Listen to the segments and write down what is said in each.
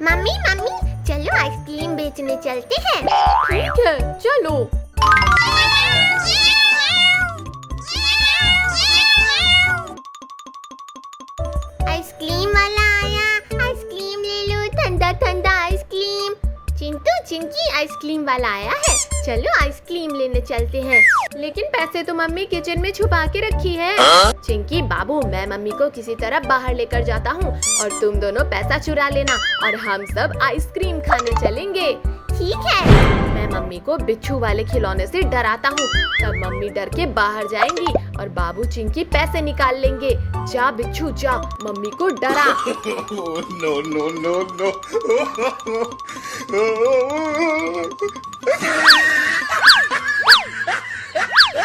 Mummy mummy चलो ice cream बेचने चलते हैं। ठीक है चलो। आइसक्रीम वाला आया, आइसक्रीम ले लो, ठंडा ठंडा आइसक्रीम। चिंटू चिंकी आइसक्रीम वाला आया है, चलो आइसक्रीम लेने चलते हैं। लेकिन पैसे तो मम्मी किचन में छुपा के रखी है। चिंकी बाबू, मैं मम्मी को किसी तरह बाहर लेकर जाता हूँ और तुम दोनों पैसा चुरा लेना और हम सब आइसक्रीम खाने चलेंगे। ठीक है। मैं मम्मी को बिच्छू वाले खिलौने से डराता हूँ, तब मम्मी डर के बाहर जाएंगी और बाबू चिंकी पैसे निकाल लेंगे। जा बिच्छू जा, मम्मी को डरा। No, no, no, no.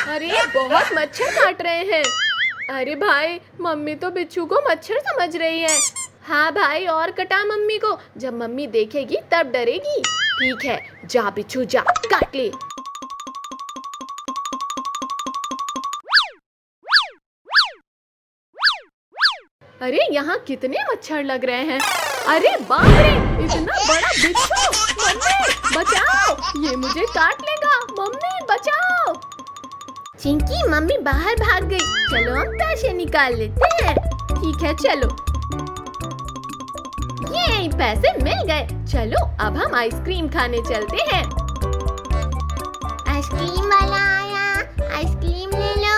अरे बहुत मच्छर काट रहे हैं। अरे भाई, मम्मी तो बिच्छू को मच्छर समझ रही है। हाँ भाई, और कटा मम्मी को, जब मम्मी देखेगी तब डरेगी। ठीक है, जा बिच्छू जा, काट ले। अरे यहाँ कितने मच्छर लग रहे हैं। अरे बाप रे, इतना बड़ा बिच्छू। मम्मी बचाओ, ये मुझे काट लेगा। मम्मी बचाओ। चिंकी मम्मी बाहर भाग गई, चलो हम पैसे निकाल लेते हैं। ठीक है चलो। ये पैसे मिल गए, चलो अब हम आइसक्रीम खाने चलते हैं। आइसक्रीम वाला आया, आइसक्रीम ले लो।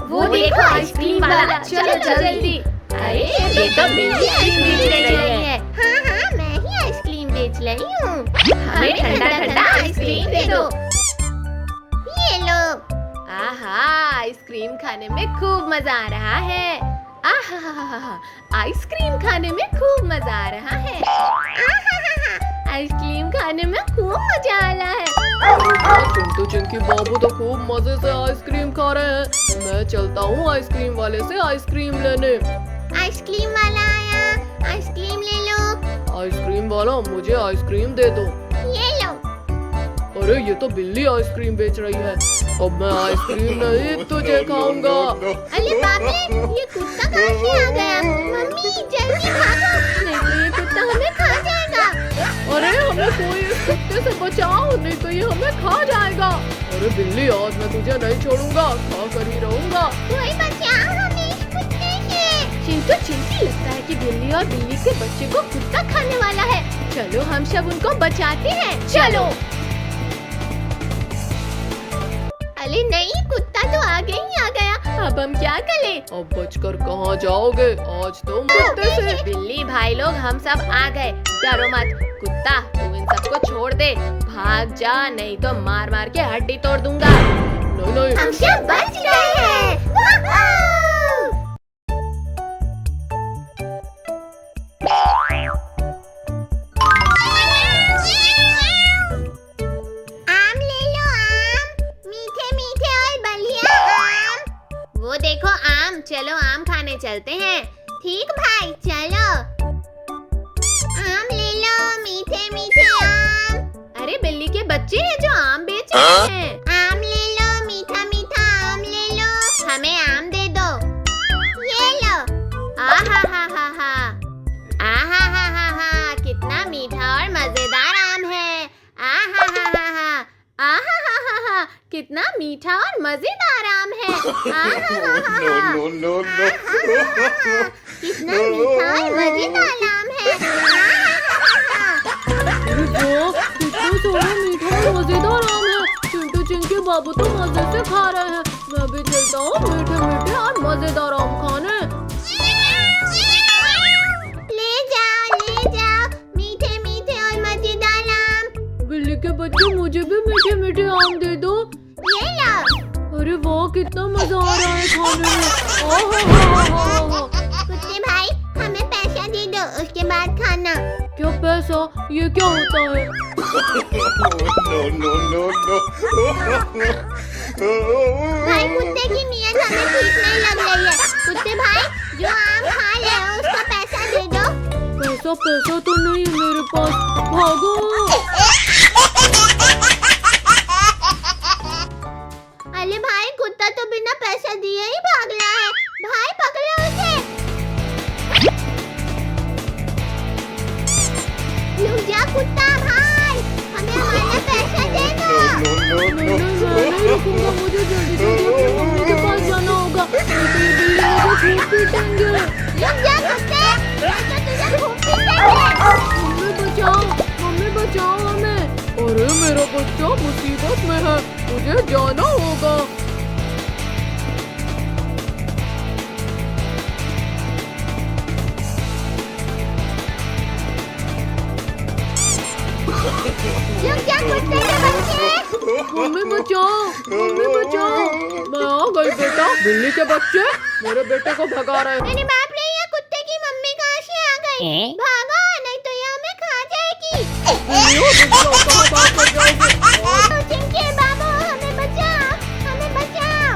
वो देखो आइसक्रीम वाला, चलो जल्दी। अरे ये तो बिल्ली आइसक्रीम बेच रही है। हाँ, मैं ही आइसक्रीम बेच रही हूँ। हमें ठंडा ठंडा आइसक्रीम दे दो। ये लो। आहा, आइसक्रीम खाने में खूब मजा आ रहा है। आहा, आइसक्रीम खाने में खूब मजा आ रहा है। आइसक्रीम खाने में खूब मजा आ रहा है। चिंटू चिंकी बाबू तो खूब मजे से आइसक्रीम खा रहे हैं। मैं चलता हूँ आइसक्रीम वाले से आइसक्रीम लेने। आइसक्रीम वाला आया, आइसक्रीम ले लो। आइसक्रीम वाला, मुझे आइसक्रीम दे दो। ये लो। अरे ये तो बिल्ली आइसक्रीम बेच रही है। अब मैं आइसक्रीम नहीं तुझे खाऊंगा। अरे बाप रे, ये कुत्ता कहाँ से आ गया? मम्मी जल्दी भागो, नहीं तो ये कुत्ता हमें खा जाएगा। अरे हमें कोई इस कुत्ते से बचाओ, नहीं तो ये हमें खा जाएगा। अरे बिल्ली, आज मैं तुझे नहीं छोड़ूंगा, खा कर ही रहूंगा। कोई बचाओ हमें इस कुत्ते से। चिंटू चिंकी, लगता है कि बिल्ली और बिल्ली के बच्चे को कुत्ता खाने वाला है। चलो हम सब उनको बचाते हैं, चलो। अरे नहीं, कुत्ता तो आगे ही आ गया। अब हम क्या करें? अब बचकर कहाँ जाओगे? आज तुम कुत्ते से। बिल्ली भाई लोग, हम सब आ गए, डरो मत। कुत्ता, तू इन सबको छोड़ दे, भाग जा, नहीं तो मार मार के हड्डी तोड़ दूंगा। नहीं नहीं, हम सब बच गए हैं। आम ले लो, आम, मीठे मीठे और बढ़िया आम। वो देखो आम, चलो आम खाने चलते हैं। ठीक भाई, चलो। आम ले लो, मीठे मीठे आम। अरे बिल्ली के बच्चे हैं जो आम बेच रहे हैं। आम ले लो, मीठा मीठा आम ले लो। हमें आम दे दो। ये लो। आहा हा हा हा, आहा हा हा हा, कितना मीठा और मजेदार आम है। आहा हा हा हा, आहा हा हा हा, कितना मीठा और मजेदार आम है। आहा हा हा हा, No, no, no, no. कितना मीठा और मजेदार आम है। अरे वाह, कितना सारा मीठा और मजेदार आम है। चिंटू चिंकी बाबू तो मजे से खा रहे हैं। मैं भी चलता हूँ मीठे मीठे और मजेदार आम खाने। ले जाओ, मीठे मीठे और मजेदार आम। बिल्ली के बच्चे, मुझे भी मीठे मीठे आम दे दो। ये लो। अरे वाह, कितना मजा आ रहा है खाने में। ओहो, कुत्ते भाई, हमें पैसा दे दो, उसके बाद खाना। क्या पैसा? ये क्या होता है? No, no, no, no. भाई कुत्ते की नीयत हमें ठीक नहीं लग रही है। कुत्ते भाई, जो आम खा रहे हो उसका पैसा दे दो। पैसा तो नहीं है मेरे पास। भागो। अरे भाई, कुत्ता तो बिना पैसा दिए ही भाग रहा है। भाई पकड़ो उसे। देखूंगा, मुझे जल्दी जल्दी अपनी मम्मी के पास जाना होगा, नहीं तो ये बिल्ली मुझे खूब पीटेंगे। रुक जा कुत्ते, मैं तो तुझे खूब पीटेंगे। मम्मी बचाओ हमें। अरे मेरा बच्चा मुसीबत में है, मुझे जाना होगा। रुक जा कुत्ते के बच्चे। मम्मी बचाओ, मैं आ गई बेटा। बिल्ली के बच्चे मेरे बेटे को भगा रहे हैं। अरे बाप रे, ये कुत्ते की मम्मी कहाँ से आ गई? भागो नहीं तो ये हमें खा जाएगी। कहाँ भाग कर जाओगे? चिंकी बाबू, हमें बचाओ, हमें बचाओ।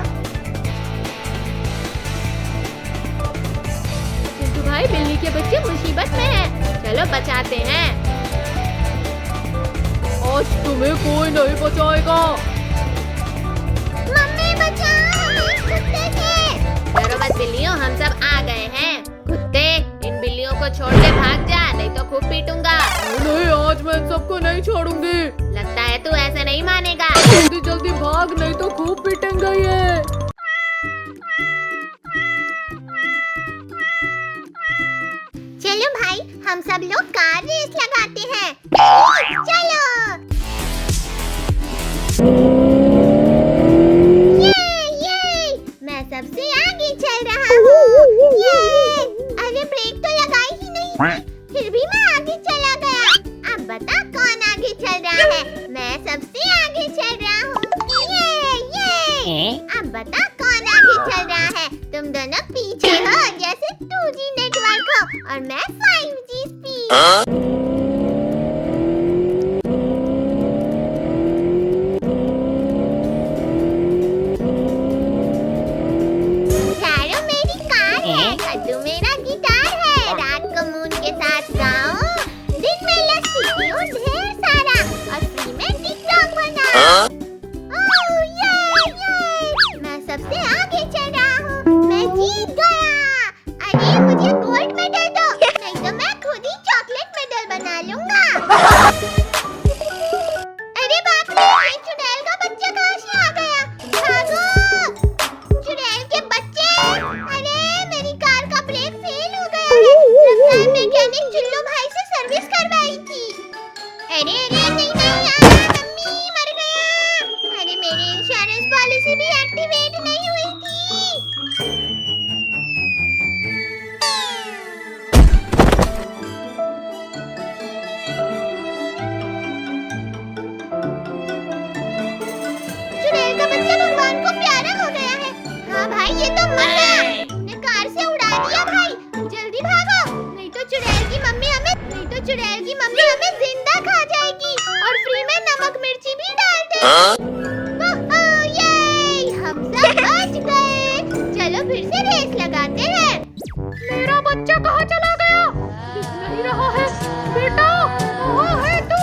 चिंटू भाई, बिल्ली के बच्चे मुसीबत में हैं, चलो बचाते हैं। आज तुम्हें कोई नहीं बचाएगा। मम्मी बचाओ हमें इस कुत्ते से। डरो मत बिल्लियों, हम सब आ गए हैं। कुत्ते, इन बिल्लियों को छोड़ के भाग जा, नहीं तो खूब पीटूंगा। नहीं, आज मैं इन सबको नहीं छोड़ूंगी। लगता है तू ऐसे नहीं मानेगा। जल्दी जल्दी भाग, नहीं तो खूब पीटेंगे ये। चलो भाई, हम सब लोग कार रेस लगाते हैं। चलो। ये मैं सबसे आगे चल रहा हूँ। ये अरे ब्रेक तो लगाई ही नहीं, फिर भी मैं आगे चला गया। अब बता कौन आगे चल रहा है? मैं सबसे आगे चल रहा हूँ। ये अब बता कौन आगे चल रहा है? तुम दोनों पीछे हो जैसे 2G नेटवर्क हो और मैं 5G स्पीड। चारों मेरी कार है, कद्दू मेरा गिटार है, रात को मून के साथ गाऊं, दिन में लस्सी पीऊं ढेर सारा और फ्री में टिकटॉक बनाऊं। ओह ये मैं सबसे आगे चल रहा हूँ, मैं जीत गया। अरे मुझे गोल्ड मेडल दो, नहीं तो मैं खुद ही चॉकलेट मेडल बना लूंगा। अरे बाप रे, ये चुड़ैल का बच्चा कहाँ से आ गया? भागो चुड़ैल के बच्चे। अरे मेरी कार का ब्रेक फेल हो गया है, लगता है मैकेनिक चुल्लू भाई से सर्विस करवाई थी। अरे नहीं मम्मी मर गया। अरे मेरी इंश्योरेंस पॉलिसी भी एक्टिवेट नहीं हुई थी। चुड़ैल का बच्चा भगवान को प्यारा हो गया है। हाँ भाई, ये तो मर गया, तुमने कार से उड़ा दिया भाई। जल्दी भागो, नहीं तो चुड़ैल की मम्मी हमें जिंदा खा जाएगी और फ्री में नमक मिर्ची भी डाल देगी। ये हम सब बच गए। चलो फिर से रेस लगाते हैं। मेरा बच्चा कहाँ चला गया? दिख नहीं रहा है। बेटा, कहाँ है तू?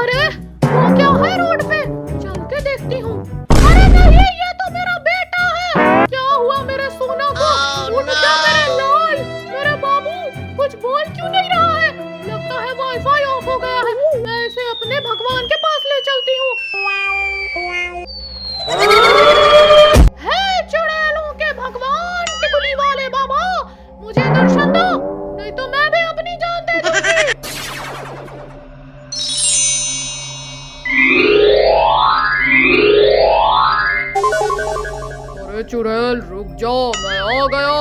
अरे वो क्या है रोड पे? चल के देखती हूँ। अरे नहीं, ये तो मेरा बेटा है। क्या हुआ मेरे सोना को? उठ जा मेरे लाल, मेरे बाबू। कुछ बोल क्यों नहीं रहा है? लगता है वाईफाई ऑफ हो गया है। मैं इसे अपने भगवान के पास ले चलती हूँ। हे चुड़ैलों के भगवान, टिकुली वाले बाबा, मुझे दर्शन दो, नहीं तो मैं भी अपनी जान दे दूंगी। अरे चुड़ैल रुक जाओ, मैं आ गया।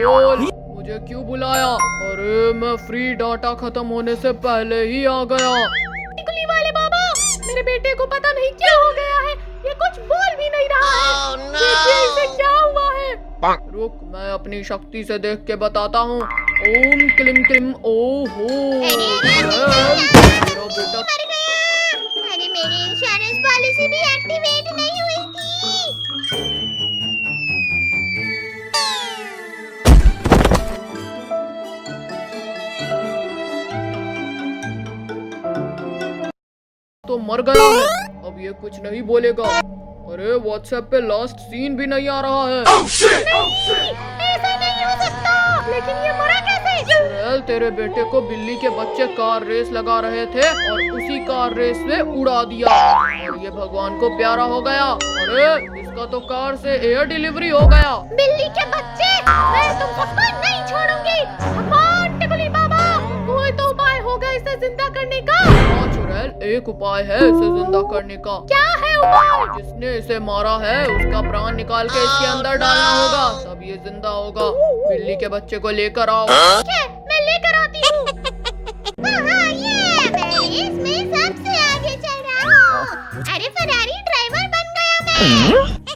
बोल, मुझे क्यों बुलाया? अरे मैं फ्री डाटा खत्म होने से पहले ही आ गया। टिकुली वाले बाबा, मेरे बेटे को पता नहीं क्या हो गया है, ये कुछ बोल भी नहीं रहा है। देखिए इसे क्या हुआ है। रुक, मैं अपनी शक्ति से देख के बताता हूँ। ओम क्लीम क्लीम ओहो। मेरा बेटा मर गया। अरे मेरी इंश्योरेंस पॉलिसी भी एक्टिवेट नहीं हुई थी। तो मर गया है, अब ये कुछ नहीं बोलेगा। अरे व्हाट्सएप पे लास्ट सीन भी नहीं आ रहा है। नहीं, ऐसा नहीं हो सकता। लेकिन ये मरा कैसे? चुड़ैल, तेरे बेटे को बिल्ली के बच्चे कार रेस लगा रहे थे और उसी कार रेस में उड़ा दिया और ये भगवान को प्यारा हो गया। अरे इसका तो कार से एयर डिलीवरी हो गया। बिल्ली के बच्चे, मैं तुम सबको नहीं छोड़ूंगी। भगवान टिकुली बाबा, कोई तो उपाय होगा इसे जिंदा करने का। हाँ चुड़ैल, एक उपाय है इसे जिंदा करने का। क्या है उपाय? जिसने इसे मारा है उसका प्राण निकाल के इसके अंदर डालना होगा, तब ये जिंदा होगा। बिल्ली के बच्चे को लेकर आओ। ठीक है, मैं लेकर आती हूँ। हाँ, ये मैं इसमें सबसे आगे चल रहा हूँ। अरे फरारी ड्राइवर बन गया मैं।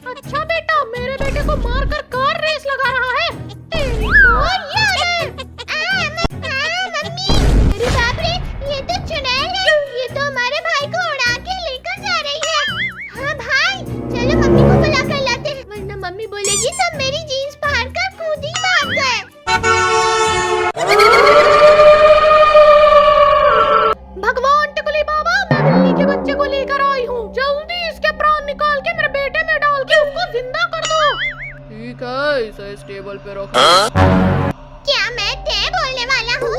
अच्छा बेटा, मेरे बेटे को मारकर कार रेस लगा रहा है। मम्मी, अरे बाप रे, ये तो चुड़ैल है। ये तो हमारे भाई को उड़ा के लेकर जा रही है। हाँ भाई, चलो मम्मी को बुला कर लाते हैं, वरना मम्मी बोलेगी सब मेरी जीन्स फाड़ कर खुद ही भाग गए। भगवान टिकुली बाबा, मैं बिल्ली के बच्चे को लेकर आई हूँ। जल्दी इसके प्राण निकाल के मेरे बेटे में डाल के उसको जिंदा कर दो। ठीक है, इसे इस टेबल पे रखो। क्या मैं टे बोलने वाला हूँ?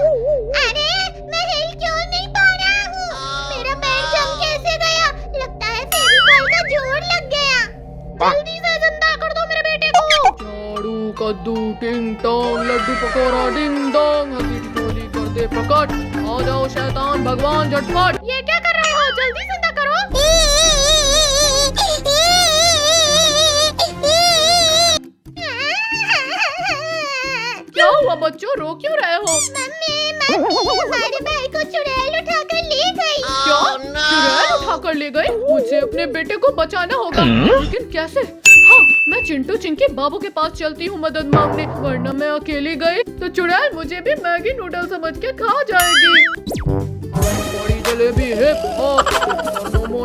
अरे मैं हिल क्यों नहीं पा रहा हूँ? मेरा पैर जम कैसे गया? लगता है फेविकॉल का जोर लग गया। जल्दी से जिंदा कर दो मेरे बेटे को। झाड़ू कद्दू टिंग टोंग, लड्डू पकौड़ा डिंग डोंग, हंसी ठिठोली कर दे प्रकट। आ जाओ शैतान भगवान झटपट। ये क्या कर रहे हो? जल्दी जिंदा करो। क्या हुआ बच्चों, रो क्यों रहे हो? मम्मी, हमारे भाई को चुड़ैल उठा कर ले गई। क्या चुड़ैल उठा कर ले गई? मुझे अपने बेटे को बचाना होगा, लेकिन कैसे? हाँ, मैं चिंटू चिंकी बाबू के पास चलती हूँ मदद मांगने, वरना मैं अकेली गई तो चुड़ैल मुझे भी मैगी नूडल समझ के खा जाएगी। बड़ी jalebi hip hop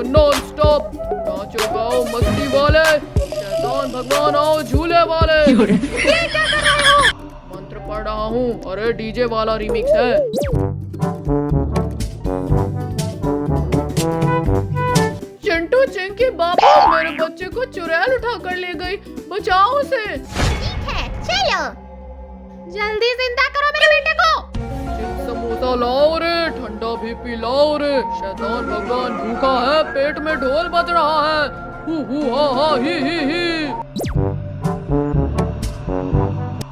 non stop, नाचो गाओ मस्ती वाले, शैतान भगवान आओ झूले वाले। ये क्या कर रहे हो? मंत्र पढ़ रहा हूँ। अरे डीजे वाला रिमिक्स है। चिंटू चिंकी बाबू, मेरे बच्चे को चुड़ैल उठा कर ले गई, बचाओ उसे। ठीक है, चलो जल्दी जिंदा करो मेरे बेटे को। चिप्स समोसा लाओ रे, ठंडा भी पिलाओ रे, शैतान भगवान भूखा है, पेट में ढोल बज रहा है। हु हा हा ही।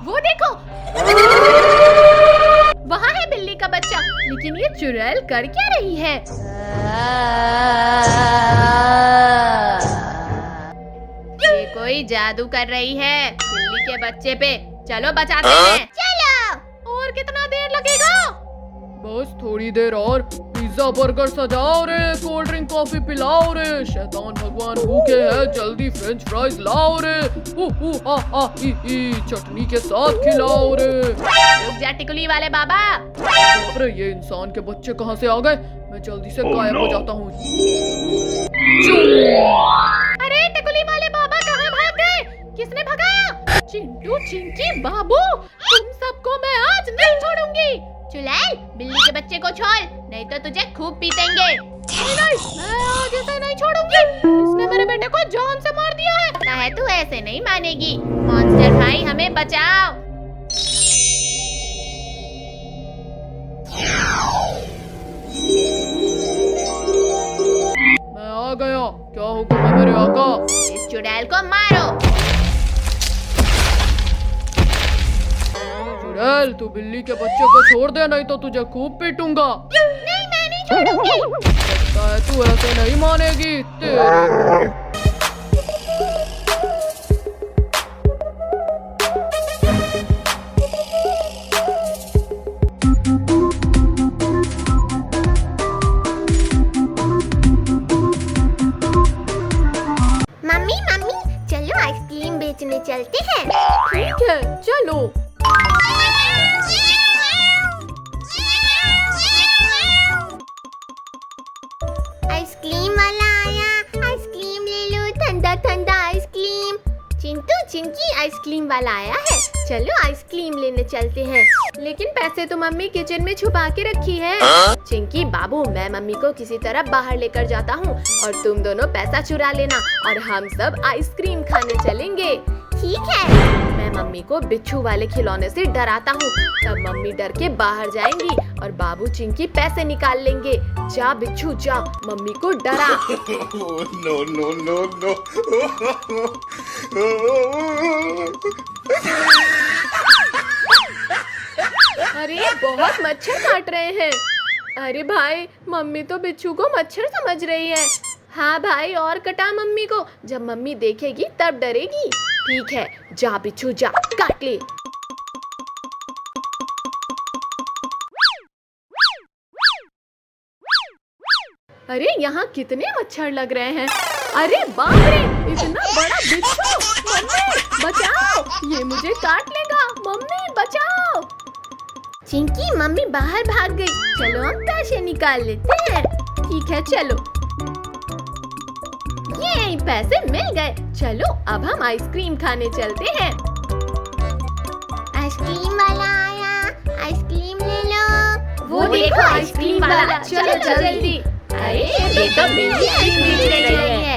वो देखो, वहाँ है बिल्ली का बच्चा, लेकिन ये चुड़ैल कर क्या रही है? ये कोई जादू कर रही है बिल्ली के बच्चे पे। चलो बचाते हैं। चलो। और कितना देर लगेगा? बस थोड़ी देर और। पिज्जा बर्गर सजाओ रे, कोल्ड ड्रिंक कॉफी पिलाओ रे, शैतान भगवान भूखे हैं, जल्दी फ्रेंच फ्राइज लाओ रे। हु हा हा ही, चटनी के साथ खिलाओ रे। रुक जा टिकुली वाले बाबा। अरे ये इंसान के बच्चे कहाँ से आ गए? मैं जल्दी से गायब हो जाता हूँ। अरे टिकुली वाले बाबा कहाँ भाग गए? किसने भगाया? चिंटू चिंकी बाबू, तुम सबको मैं आज नहीं छोड़ूंगी। चुड़ैल, बिल्ली के बच्चे को छोड़, नहीं तो तुझे खूब पीटेंगे। नहीं, मैं आज इसे नहीं छोड़ूंगी। इसने मेरे बेटे को जान से मार दिया है। कहे तू ऐसे नहीं मानेगी। मॉन्स्टर भाई, हमें बचाओ। मैं आ गया, क्या हुक्म है मेरे आका? इस चुड़ैल को मारो। चुड़ैल, तू बिल्ली के बच्चे को छोड़ दे, नहीं तो तुझे खूब पीटूंगा। नहीं, मैं नहीं छोड़ूंगी। लगता है तू ऐसे नहीं मानेगी। तेरे मम्मी, चलो आइसक्रीम बेचने चलते हैं। ठीक है, चलो। आइसक्रीम वाला आया, आइसक्रीम ले लो, ठंडा ठंडा आइसक्रीम। चिंटू चिंकी, आइसक्रीम वाला आया है, चलो आइसक्रीम लेने चलते हैं। लेकिन पैसे तो मम्मी किचन में छुपा के रखी है। चिंकी बाबू, मैं मम्मी को किसी तरह बाहर लेकर जाता हूँ और तुम दोनों पैसा चुरा लेना और हम सब आइसक्रीम खाने चलेंगे। ठीक है। मैं मम्मी को बिच्छू वाले खिलौने से डराता हूँ। तब मम्मी डर के बाहर जाएंगी और बाबू चिंकी पैसे निकाल लेंगे। जा बिच्छू जा, मम्मी को डरा। No, no, no, no. अरे बहुत मच्छर काट रहे हैं। अरे भाई, मम्मी तो बिच्छू को मच्छर समझ रही है। हाँ भाई, और कटा मम्मी को, जब मम्मी देखेगी तब डरेगी। ठीक है, जा बिच्छू जा, काट ले। अरे यहाँ कितने मच्छर लग रहे हैं। अरे बाप रे, इतना बड़ा बिच्छू। मम्मी बचाओ, ये मुझे काट लेगा। मम्मी बचाओ। चिंकी, मम्मी बाहर भाग गई। चलो हम पैसे निकाल लेते हैं। ठीक है चलो। ये पैसे मिल गए। चलो अब हम आइसक्रीम खाने चलते हैं। आइसक्रीम वाला आया, आइसक्रीम ले लो। वो देखो आइसक्रीम वाला, चलो जल्दी। अरे ये तो बिल्ली आइसक्रीम ले रही है।